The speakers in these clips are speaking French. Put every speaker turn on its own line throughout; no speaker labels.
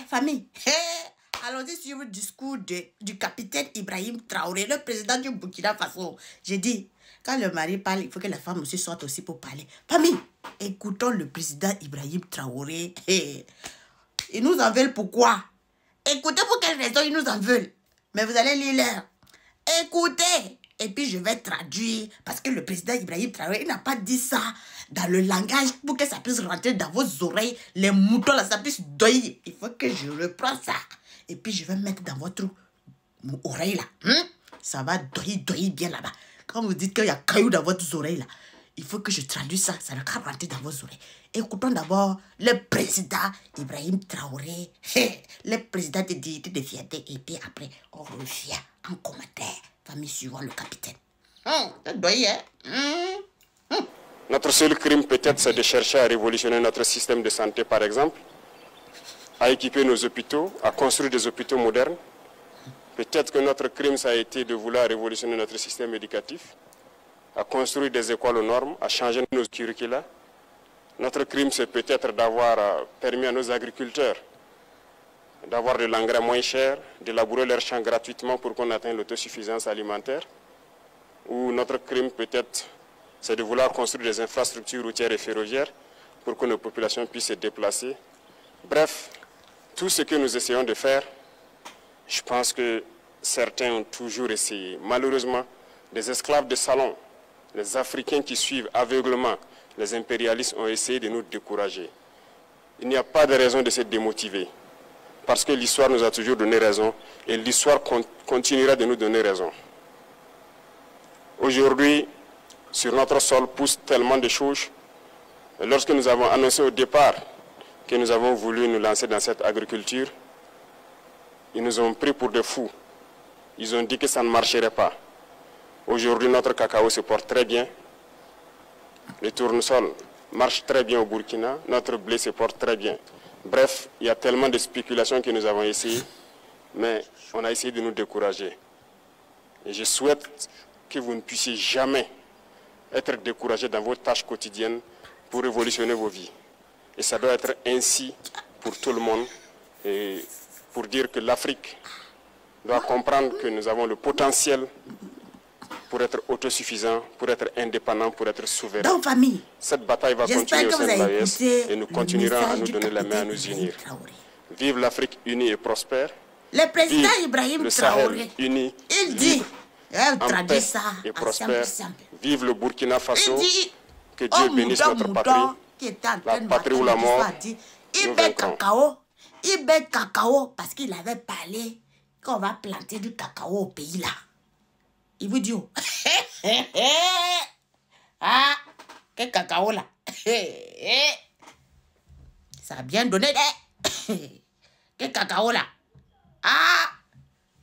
famille, allons-y sur le discours du capitaine Ibrahim Traoré, le président du Burkina Faso. J'ai dit, quand le mari parle, il faut que la femme aussi sorte aussi pour parler. Famille, écoutons le président Ibrahim Traoré. Ils nous en veulent pourquoi? Écoutez pour quelle raison ils nous en veulent. Mais vous allez lire leur. Écoutez. Et puis je vais traduire. Parce que le président Ibrahim Traoré, il n'a pas dit ça dans le langage pour que ça puisse rentrer dans vos oreilles. Les moutons là, ça puisse doyer. Il faut que je reprends ça. Et puis je vais mettre dans votre oreille là. Ça va doyer bien là-bas. Quand vous dites qu'il y a caillou dans votre oreille là, il faut que je traduise ça. Ça va rentrer dans vos oreilles. Écoutons d'abord le président Ibrahim Traoré, le président de dignité de fierté. Et puis après, on revient en commentaire. Famille suivant le capitaine.
Notre seul crime peut-être, c'est de chercher à révolutionner notre système de santé, par exemple, à équiper nos hôpitaux, à construire des hôpitaux modernes. Peut-être que notre crime, ça a été de vouloir révolutionner notre système éducatif, à construire des écoles aux normes, à changer nos curricula. Notre crime, c'est peut-être d'avoir permis à nos agriculteurs d'avoir de l'engrais moins cher, de labourer leurs champs gratuitement pour qu'on atteigne l'autosuffisance alimentaire. Ou notre crime, peut-être, c'est de vouloir construire des infrastructures routières et ferroviaires pour que nos populations puissent se déplacer. Bref, tout ce que nous essayons de faire, je pense que certains ont toujours essayé. Malheureusement, les esclaves de salon, les Africains qui suivent aveuglement les impérialistes ont essayé de nous décourager. Il n'y a pas de raison de se démotiver. Parce que l'histoire nous a toujours donné raison et l'histoire continuera de nous donner raison. Aujourd'hui, sur notre sol poussent tellement de choses. Et lorsque nous avons annoncé au départ que nous avons voulu nous lancer dans cette agriculture, ils nous ont pris pour des fous. Ils ont dit que ça ne marcherait pas. Aujourd'hui, notre cacao se porte très bien. Le tournesol marche très bien au Burkina. Notre blé se porte très bien. Bref, il y a tellement de spéculations que nous avons essayé, mais on a essayé de nous décourager. Et je souhaite que vous ne puissiez jamais être découragés dans vos tâches quotidiennes pour révolutionner vos vies. Et ça doit être ainsi pour tout le monde, et pour dire que l'Afrique doit comprendre que nous avons le potentiel pour être autosuffisant, pour être indépendant, pour être souverain.
Donc, famille,
cette bataille va continuer au sein de l'AES et nous continuerons à nous donner la main, à nous unir. Vive l'Afrique unie et prospère.
Le président Ibrahim Traoré,
uni,
il dit,
en paix et prospère. Vive le Burkina Faso. Que Dieu bénisse notre patrie. La patrie ou la mort.
Il bet cacao. Il bet cacao parce qu'il avait parlé qu'on va planter du cacao au pays là. Il vous dit, ah, quel cacao là. Ça a bien donné des. Quel cacao là. Ah,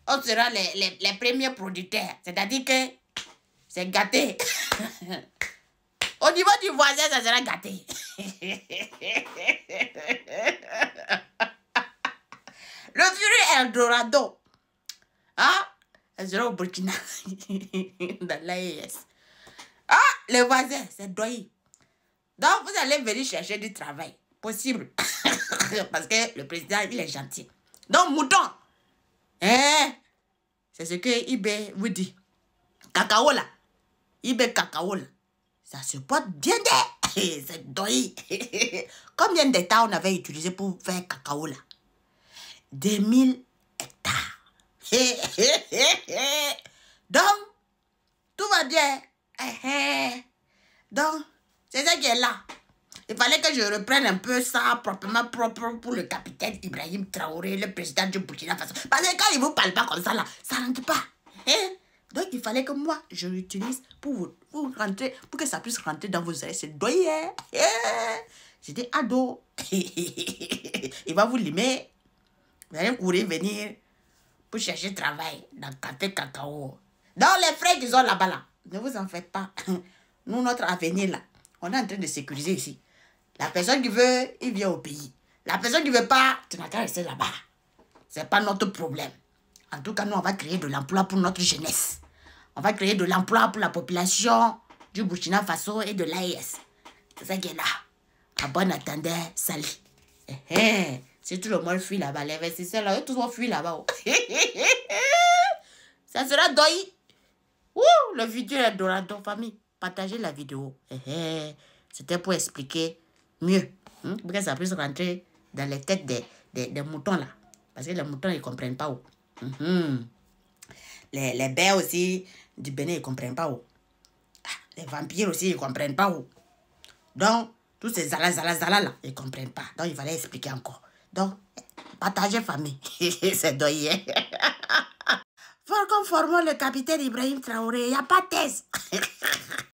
on sera les premiers producteurs. C'est-à-dire que c'est gâté. Au niveau du voisin, ça sera gâté. Le futur Eldorado. Ah, elle sera au Burkina. Dans l'AES. Ah, les voisins, c'est doyi. Donc, vous allez venir chercher du travail. Possible. Parce que le président, il est gentil. Donc, mouton. Hein? C'est ce que Ibé vous dit. Cacao là. Ibé cacao là. Ça se porte bien des. C'est doyi. Combien d'hectares on avait utilisé pour faire cacao là? 2000 hectares. Donc, tout va bien. Donc, c'est ça qui est là. Il fallait que je reprenne un peu ça proprement propre pour le capitaine Ibrahim Traoré, le président du Burkina Faso. Parce que quand il ne vous parle pas comme ça là, ça ne rentre pas. Donc, il fallait que moi, je l'utilise pour vous rentrer, pour que ça puisse rentrer dans vos oreilles. C'est doyen. J'étais ado. Il va vous limer. Vous allez courir venir pour chercher travail dans le café cacao. Dans les frais qu'ils ont là-bas, là, ne vous en faites pas. Nous, notre avenir, là, on est en train de sécuriser ici. La personne qui veut, il vient au pays. La personne qui ne veut pas, tu n'as qu'à rester là-bas. Ce n'est pas notre problème. En tout cas, nous, on va créer de l'emploi pour notre jeunesse. On va créer de l'emploi pour la population du Burkina Faso et de l'AES. C'est ça qui est là. À bon attendant, salut. Si tout le monde fuit là-bas, les investisseurs là, eux tous vont fuir là-bas. Oh. Ça sera Doi. Ouh, le vidéo est Dorado, famille. Partagez la vidéo. C'était pour expliquer mieux. Pour que ça puisse rentrer dans les têtes des moutons là. Parce que les moutons, ils ne comprennent pas. Oh. Les bêtes aussi du Bénin, ils ne comprennent pas. Oh. Les vampires aussi, ils ne comprennent pas. Oh. Donc, tous ces zala là, ils ne comprennent pas. Donc, il fallait expliquer encore. Donc, partagez famille. C'est doyé. Comme formons le capitaine Ibrahim Traoré, il n'y a pas de thèse.